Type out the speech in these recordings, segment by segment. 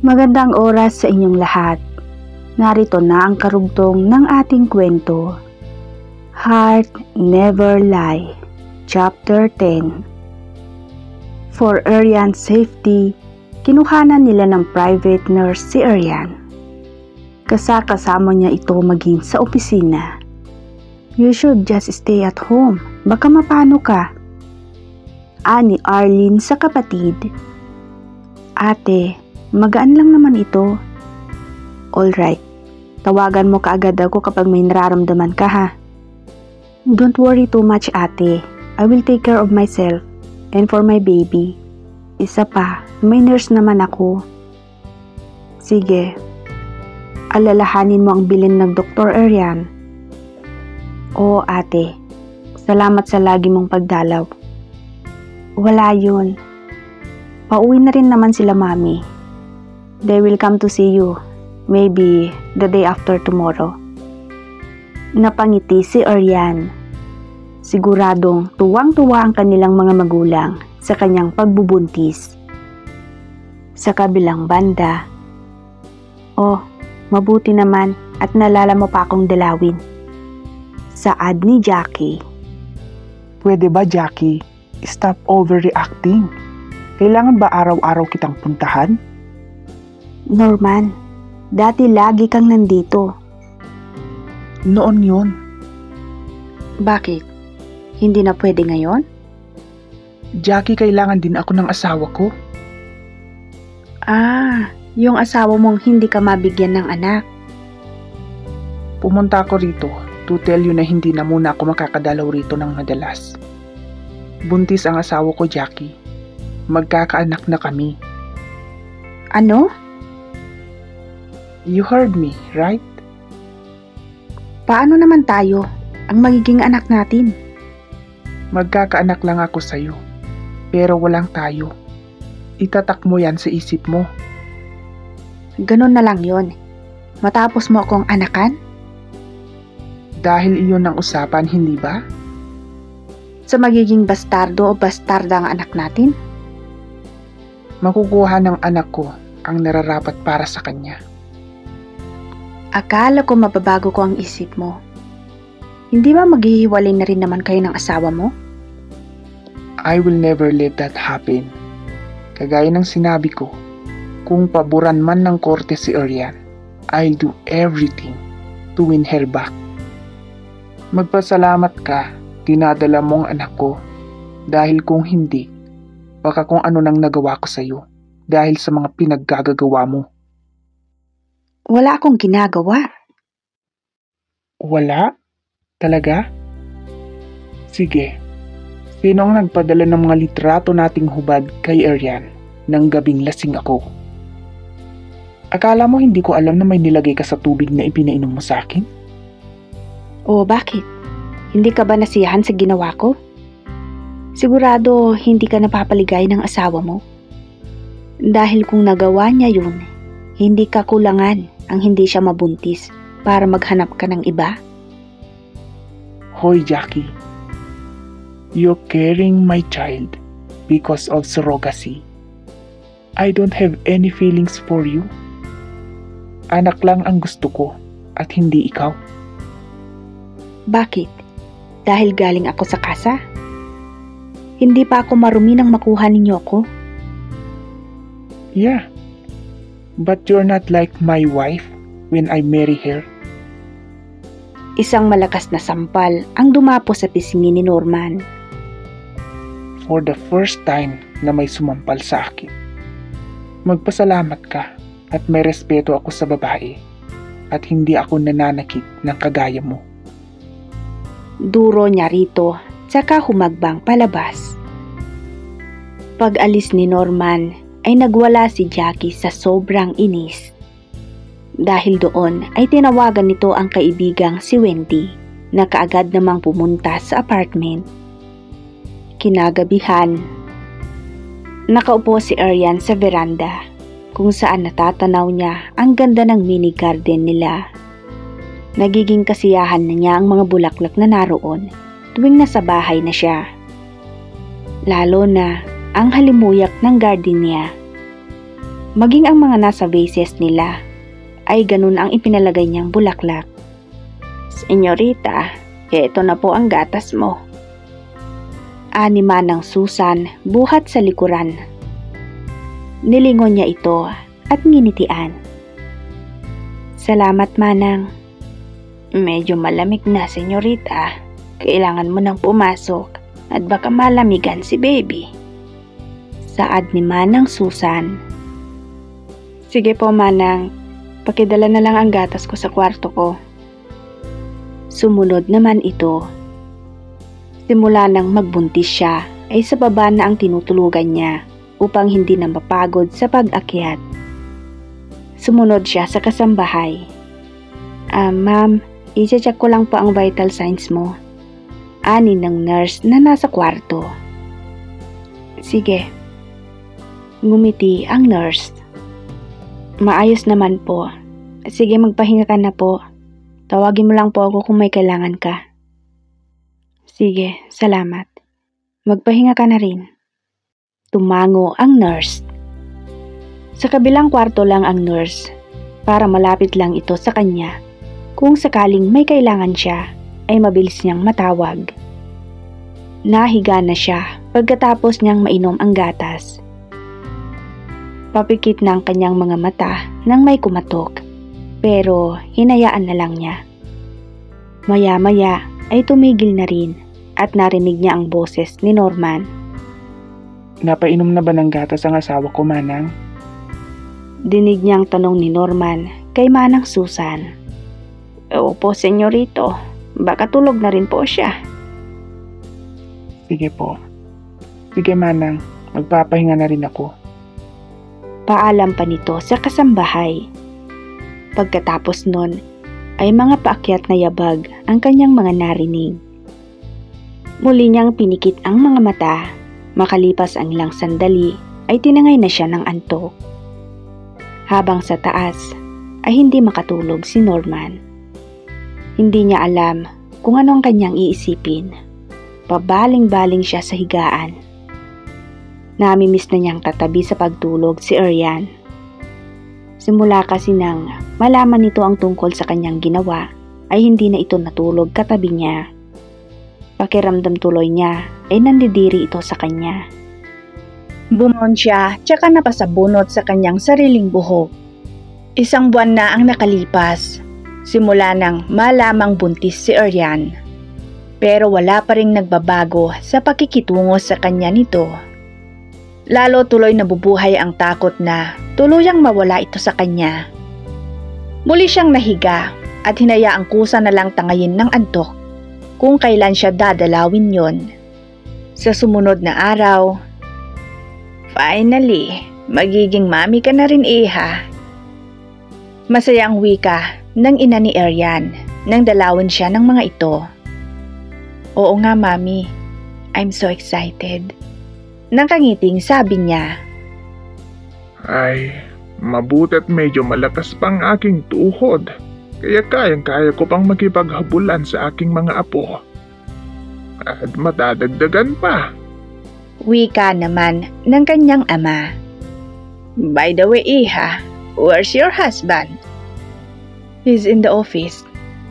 Magandang oras sa inyong lahat. Narito na ang karugtong ng ating kwento. Heart Never Lie, Chapter 10. For Arian's safety, kinuhanan nila ng private nurse si Arian. Kasama niya ito maging sa opisina. You should just stay at home, baka mapano ka. Ani Arlene sa kapatid. Ate, magaan lang naman ito. Alright, tawagan mo kaagad ako kapag may nararamdaman ka ha. Don't worry too much ate, I will take care of myself and for my baby. Isa pa, may nurse naman ako. Sige, alalahanin mo ang bilin ng Dr. Arian. Oo ate, salamat sa lagi mong pagdalaw. Wala yun. Pauwi na rin naman sila mami. They will come to see you, maybe the day after tomorrow. Napangiti si Arian. Siguradong tuwang-tuwa ang kanilang mga magulang sa kanyang pagbubuntis. Sa kabilang banda, oh, mabuti naman at nalala mo pa akong dalawin. Saad ni Jackie. Pwede ba Jackie, stop overreacting? Kailangan ba araw-araw kitang puntahan? Norman, dati lagi kang nandito. Noon yun. Bakit? Hindi na pwede ngayon? Jackie, kailangan din ako ng asawa ko. Yung asawa mong hindi ka mabigyan ng anak. Pumunta ako rito to tell you na hindi na muna ako makakadalaw rito ng madalas. Buntis ang asawa ko, Jackie. Magkakaanak na kami. Ano? You heard me, right? Paano naman tayo ang magiging anak natin? Magkakaanak lang ako sa'yo. Pero walang tayo. Itatak mo yan sa isip mo. Ganun na lang yon. Matapos mo akong anakan? Dahil iyon ang usapan, hindi ba? Sa magiging bastardo o bastarda ang anak natin? Makukuha ng anak ko ang nararapat para sa kanya. Akala ko mababago ko ang isip mo. Hindi ba maghihiwalay na rin naman kayo ng asawa mo? I will never let that happen. Kagaya ng sinabi ko, kung paboran man ng korte si Arian, I'll do everything to win her back. Magpasalamat ka, dinadala mo ang anak ko. Dahil kung hindi, baka kung ano nang nagawa ko sa'yo dahil sa mga pinaggagawa mo. Wala akong ginagawa. Wala? Talaga? Sige. Sino ang nagpadala ng mga litrato nating hubad kay Arian nang gabing lasing ako? Akala mo hindi ko alam na may nilagay ka sa tubig na ipinainom mo sa akin? O bakit? Hindi ka ba nasiyahan sa ginawa ko? Sigurado hindi ka napapaligay ng asawa mo? Dahil kung nagawa niya yun, hindi ka kulangan ang hindi siya mabuntis para maghanap ka ng iba? Hoy Jackie, you're carrying my child because of surrogacy. I don't have any feelings for you. Anak lang ang gusto ko at hindi ikaw. Bakit? Dahil galing ako sa kasa? Hindi pa ako marumi nang makuha ninyo ako? Yeah, but you're not like my wife when I marry her. Isang malakas na sampal ang dumapo sa pisngi ni Norman. For the first time na may sumampal sa akin. Magpasalamat ka at may respeto ako sa babae at hindi ako nananakit ng kagaya mo. Duro niya rito, tsaka humagbang palabas. Pag-alis ni Norman ay nagwala si Jackie sa sobrang inis. Dahil doon ay tinawagan nito ang kaibigang si Wendy na kaagad namang pumunta sa apartment. Kinagabihan, nakaupo si Arian sa veranda kung saan natatanaw niya ang ganda ng mini garden nila. Nagiging kasiyahan na niya ang mga bulaklak na naroon tuwing nasa bahay na siya. Lalo na ang halimuyak ng gardenia. Maging ang mga nasa vases nila ay ganun ang ipinalagay niyang bulaklak. Senyorita, ito na po ang gatas mo. Ani Manang Susan buhat sa likuran. Nilingon niya ito at nginitian. Salamat, Manang. Medyo malamig na, senyorita. Kailangan mo nang pumasok at baka malamigan si baby. Saad ni Manang Susan. Sige po, Manang. Pakidala na lang ang gatas ko sa kwarto ko. Sumunod naman ito. Simula nang magbuntis siya ay sa baba na ang tinutulugan niya upang hindi na mapagod sa pag-akyat. Sumunod siya sa kasambahay. Ma'am, i-check ko lang po ang vital signs mo. Ani ng nurse na nasa kwarto. Sige. Ngumiti ang nurse. Maayos naman po. Sige, magpahinga ka na po. Tawagin mo lang po ako kung may kailangan ka. Sige, salamat. Magpahinga ka na rin. Tumango ang nurse. Sa kabilang kwarto lang ang nurse para malapit lang ito sa kanya. Kung sakaling may kailangan siya, ay mabilis niyang matawag. Nahiga na siya pagkatapos niyang mainom ang gatas. Papikit na ang kanyang mga mata nang may kumatok, pero hinayaan na lang niya. Maya-maya ay tumigil na rin at narinig niya ang boses ni Norman. Napainom na ba ng gatas ang asawa ko, Manang? Dinig niyang tanong ni Norman kay Manang Susan. Opo, senyorito. Baka tulog na rin po siya. Sige po. Sige, Manang. Magpapahinga na rin ako. Paalam pa nito sa kasambahay. Pagkatapos nun, ay mga paakyat na yabag ang kanyang mga narinig. Muli niyang pinikit ang mga mata. Makalipas ang ilang sandali, ay tinangay na siya ng antok. Habang sa taas, ay hindi makatulog si Norman. Hindi niya alam kung ano ang kanyang iisipin. Pabaling-baling siya sa higaan. Namimiss na niyang tatabi sa pagtulog si Arian. Simula kasi nang malaman nito ang tungkol sa kanyang ginawa, ay hindi na ito natulog katabi niya. Pakiramdam tuloy niya ay nandidiri ito sa kanya. Bumongon siya tsaka napasabunot sa kanyang sariling buhok. 1 buwan na ang nakalipas. Simula nang malamang buntis si Arian. Pero wala pa ring nagbabago sa pakikitungo sa kanya nito. Lalo tuloy nabubuhay ang takot na tuluyang mawala ito sa kanya. Muli siyang nahiga at hinayaang kusa na lang tangayin ng antok kung kailan siya dadalawin yon. Sa sumunod na araw, finally, magiging mami ka na rin, iha. Masaya ang wika ng ina ni Arian nang dalawin siya ng mga ito. Oo nga, Mami. I'm so excited. Nakangiting sabi niya. Ay, mabuti't medyo malakas pang aking tuhod. Kaya kayang-kaya ko pang makipaghabulan sa aking mga apo. At matadagdagan pa. Wika naman ng kanyang ama. By the way, iha, where's your husband? He's in the office.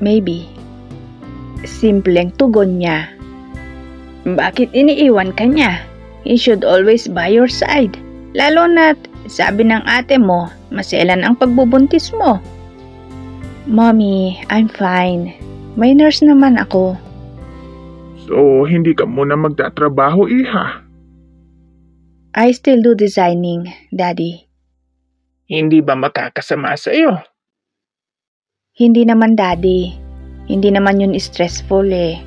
Maybe. Simpleng tugon niya. Bakit iniiwan ka niya? He should always by your side. Lalo na't sabi ng ate mo, maselan ang pagbubuntis mo. Mommy, I'm fine. May nurse naman ako. So, hindi ka muna magtatrabaho, iha? I still do designing, Daddy. Hindi ba makakasama sa iyo? Hindi naman, Daddy. Hindi naman yun stressful eh.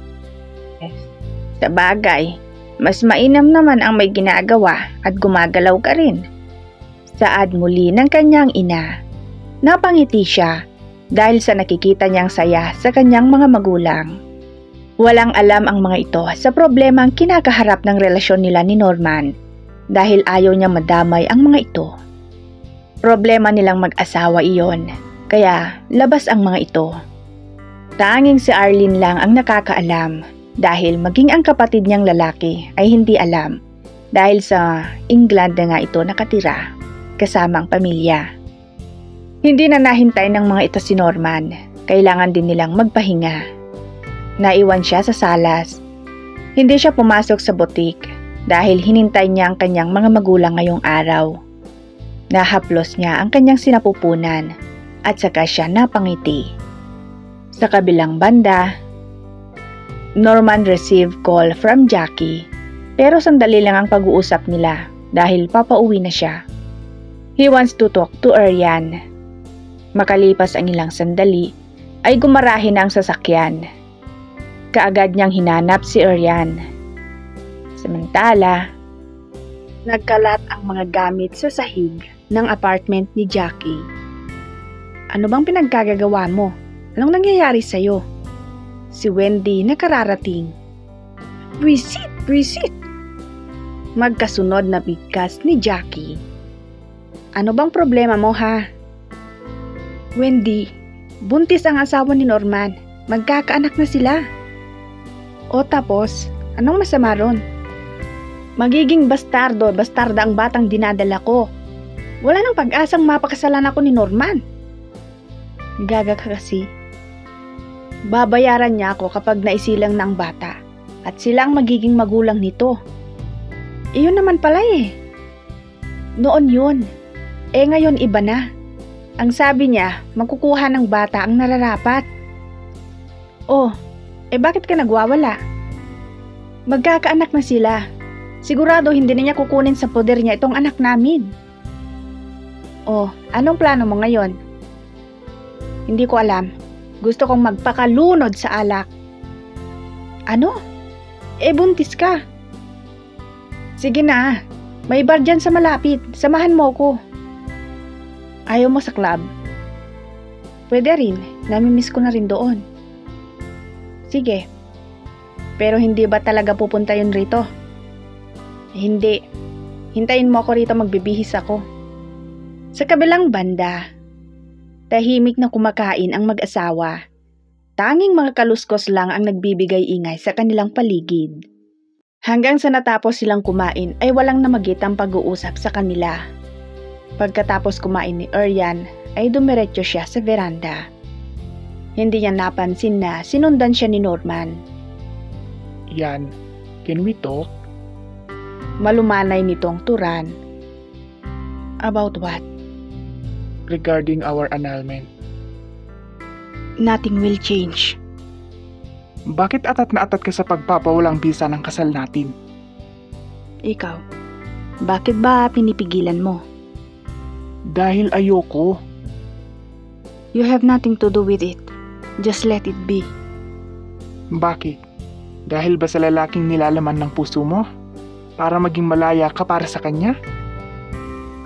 Sa bagay, mas mainam naman ang may ginagawa at gumagalaw ka rin. Saad muli ng kanyang ina. Napangiti siya dahil sa nakikita niyang saya sa kanyang mga magulang. Walang alam ang mga ito sa problemang kinakaharap ng relasyon nila ni Norman dahil ayaw niya madamay ang mga ito. Problema nilang mag-asawa iyon, kaya labas ang mga ito. Tanging si Arlene lang ang nakakaalam dahil maging ang kapatid niyang lalaki ay hindi alam dahil sa England na nga ito nakatira. kasama ang pamilya. Hindi na nahintay ng mga ito si Norman. Kailangan din nilang magpahinga. Naiwan siya sa salas. Hindi siya pumasok sa butik dahil hinintay niya ang kanyang mga magulang ngayong araw. Nahaplos niya ang kanyang sinapupunan at saka siya napangiti. Sa kabilang banda, Norman received call from Jackie pero sandali lang ang pag-uusap nila dahil papauwi na siya. He wants to talk to Ariane. Makalipas ang ilang sandali ay gumarahe na ang sasakyan. Kaagad niyang hinanap si Ariane. Samantala, nagkalat ang mga gamit sa sahig ng apartment ni Jackie. Ano bang pinagkagagawa mo? Anong nangyayari sa'yo? Si Wendy nakararating. Visit! Magkasunod na bigkas ni Jackie. Ano bang problema mo ha? Wendy, buntis ang asawa ni Norman. Magkakaanak na sila. O tapos, anong masama ron? Magiging bastarda ang batang dinadala ko. Wala nang pag-asang mapakasalan ako ni Norman. Gaga ka kasi. Babayaran niya ako kapag naisilang ng bata at sila ang magiging magulang nito. Iyon naman pala eh. Noon yun. Ngayon iba na. Ang sabi niya, magkukuha ng bata ang nararapat. Bakit ka nagwawala? Magkakaanak na sila. Sigurado hindi na niya kukunin sa poder niya itong anak namin. Anong plano mo ngayon? Hindi ko alam. Gusto kong magpakalunod sa alak. Ano? Buntis ka. Sige na. May bar dyan sa malapit. Samahan mo ko. Ayaw mo sa club? Pwede rin. Namimiss ko na rin doon. Sige. Pero hindi ba talaga pupunta yun rito? Hindi. Hintayin mo ako rito, magbibihis ako. Sa kabilang banda, tahimik na kumakain ang mag-asawa. Tanging mga kaluskos lang ang nagbibigay ingay sa kanilang paligid. Hanggang sa natapos silang kumain ay walang namagitang pag-uusap sa kanila. Pagkatapos kumain ni Ariane ay dumiretso siya sa veranda. Hindi niya napansin na sinundan siya ni Norman. Yan, can we talk? Malumanay nitong turan. About what? Regarding our annulment. Nothing will change. Bakit atat na atat ka sa pagpapawalang bisa ng kasal natin? Ikaw, bakit ba pinipigilan mo? Dahil ayoko. You have nothing to do with it. Just let it be. Bakit? Dahil ba sa lalaking nilalaman ng puso mo? Para maging malaya ka para sa kanya?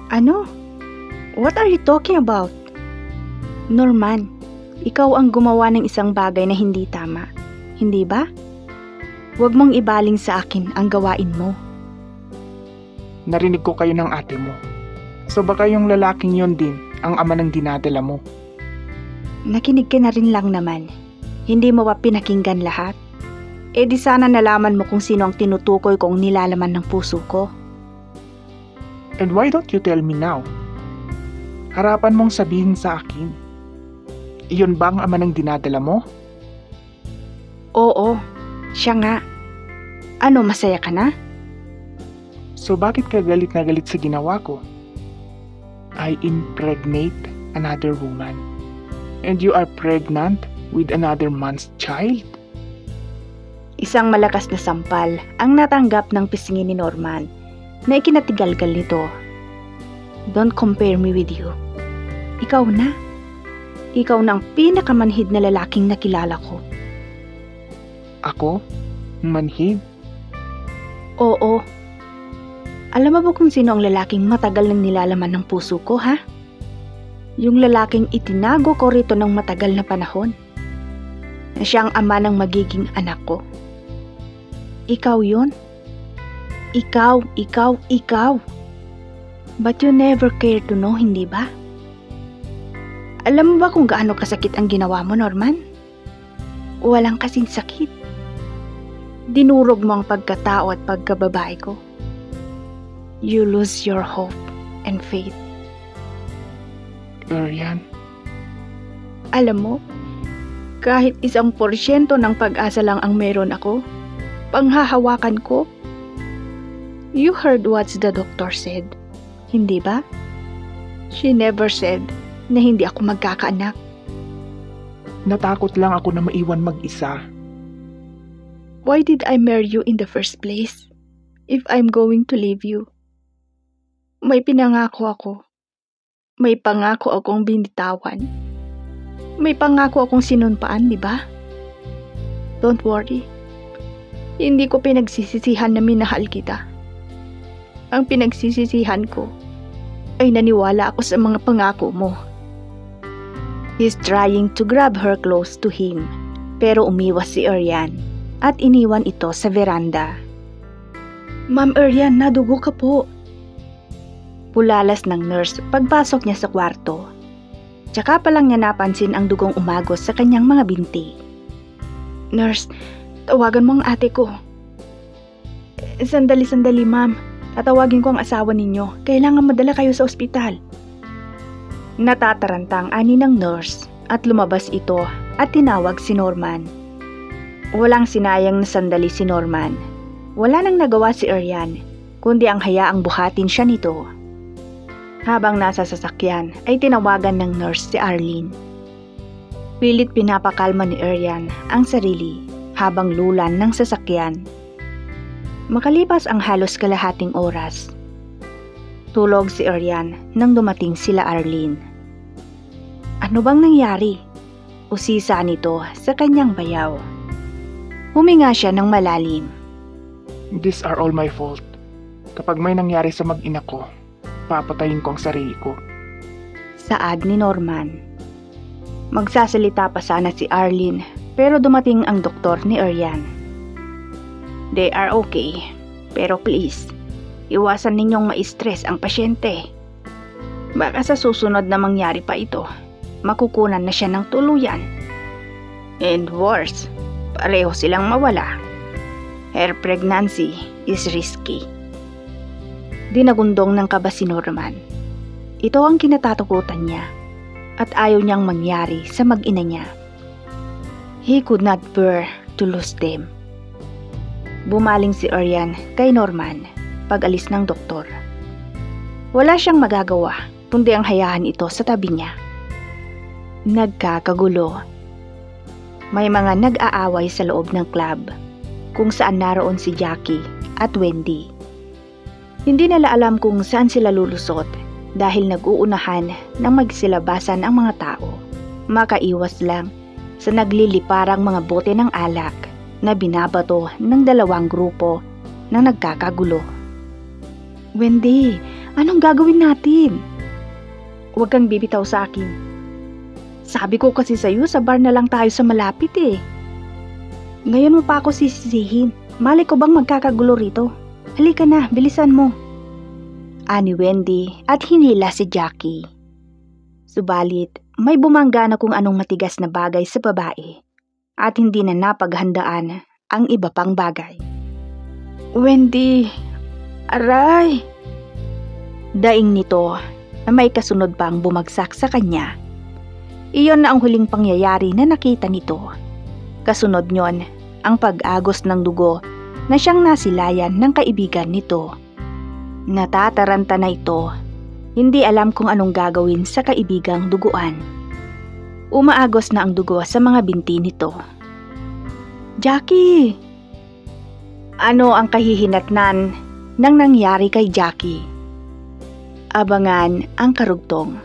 Ano? What are you talking about? Norman, ikaw ang gumawa ng isang bagay na hindi tama. Hindi ba? Huwag mong ibaling sa akin ang gawain mo. Narinig ko kayo ng ate mo. So baka yung lalaking yon din ang ama ng dinadala mo. Nakinig ka na rin lang naman. Hindi mo ba pinakinggan lahat? Di sana nalaman mo kung sino ang tinutukoy kong nilalaman ng puso ko. And why don't you tell me now? Harapan mong sabihin sa akin. Iyon ba ang ama ng dinadala mo? Oo, siya nga. Ano, masaya ka na? So bakit ka galit na galit sa ginawa ko? I impregnate another woman. And you are pregnant with another man's child? Isang malakas na sampal ang natanggap ng pisngi ni Norman na ikinatigalgal nito. Don't compare me with you. Ikaw na. Ikaw na ang pinakamanhid na lalaking nakilala ko. Ako? Manhid? Oo. Alam mo ba kung sino ang lalaking matagal nang nilalaman ng puso ko, ha? Yung lalaking itinago ko rito ng matagal na panahon. Na siyang ama ng magiging anak ko. Ikaw yun. Ikaw. But you never care to know, hindi ba? Alam mo ba kung gaano kasakit ang ginawa mo, Norman? Walang kasing sakit. Dinurog mo ang pagkatao at pagkababae ko. You lose your hope and faith Arian, Alam mo, kahit 1% ng pag-asa lang ang meron ako, panghahawakan ko. You heard what the doctor said, hindi ba? She never said na hindi ako magkakaanak. natakot lang ako na maiwan mag-isa. Why did I marry you in the first place if I'm going to leave you? May pinangako ako. May pangako akong binitawan. May pangako akong sinunpaan, di ba? Don't worry. Hindi ko pinagsisisihan na minahal kita. Ang pinagsisisihan ko ay naniwala ako sa mga pangako mo. He's trying to grab her close to him, pero umiwas si Arian at iniwan ito sa veranda. Ma'am Arian, nadugo ka po. Pulalas ng nurse pagpasok niya sa kwarto. Tsaka pa lang niya napansin ang dugong umagos sa kanyang mga binti. Nurse, tawagan mo ang ate ko. Sandali, ma'am. Tatawagin ko ang asawa ninyo. Kailangan madala kayo sa ospital. Natatarantang ani ng nurse at lumabas ito at tinawag si Norman. Walang sinayang na sandali si Norman. Wala nang nagawa si Arian, kundi ang hayaang buhatin siya nito. Habang nasa sasakyan ay tinawagan ng nurse si Arlene. Pilit pinapakalma ni Arian ang sarili habang lulan ng sasakyan. Makalipas ang halos kalahating oras, tulog si Arian nang dumating sila Arlene. Ano bang nangyari? Usisa nito sa kanyang bayaw. Huminga siya ng malalim. These are all my fault. Kapag may nangyari sa mag-ina ko, papatayin ko ang sarili ko. Saad ni Norman. Magsasalita pa sana si Arlene pero dumating ang doktor ni Arian. They are okay, pero please, iwasan ninyong ma-stress ang pasyente. Baka sa susunod na mangyari pa ito, makukunan na siya ng tuluyan. And worse, pareho silang mawala. Her pregnancy is risky. Dinagundong ng kaba si Norman. Ito ang kinatatakutan niya at ayaw niyang mangyari sa mag-ina niya. He could not bear to lose them. Bumaling si Arian kay Norman pag-alis ng doktor. Wala siyang magagawa kundi ang hayahan ito sa tabi niya. Nagkakagulo. May mga nag-aaway sa loob ng club kung saan naroon si Jackie at Wendy. Hindi nila alam kung saan sila lulusot dahil nag-uunahan ng magsilabasan ang mga tao. Makaiwas lang sa nagliliparang mga bote ng alak na binabato ng dalawang grupo na nagkakagulo. Wendy, anong gagawin natin? Huwag kang bibitaw sa akin. Sabi ko kasi sa'yo, sa bar na lang tayo sa malapit eh. Ngayon mo pa ako sisisihin. Mali ko bang magkakagulo rito? Halika na, bilisan mo. Ani Wendy at hinila si Jackie. Subalit, may bumangga na kung anong matigas na bagay sa babae at hindi na napaghandaan ang iba pang bagay. Wendy, aray! Daing nito na may kasunod pang bumagsak sa kanya. Iyon na ang huling pangyayari na nakita nito. Kasunod nyon ang pag-agos ng dugo na siyang nasilayan ng kaibigan nito. Natataranta na ito, hindi alam kung anong gagawin sa kaibigang duguan. Umaagos na ang dugo sa mga binti nito. Jackie! Ano ang kahihinatnan ng nangyari kay Jackie? Abangan ang karugtong.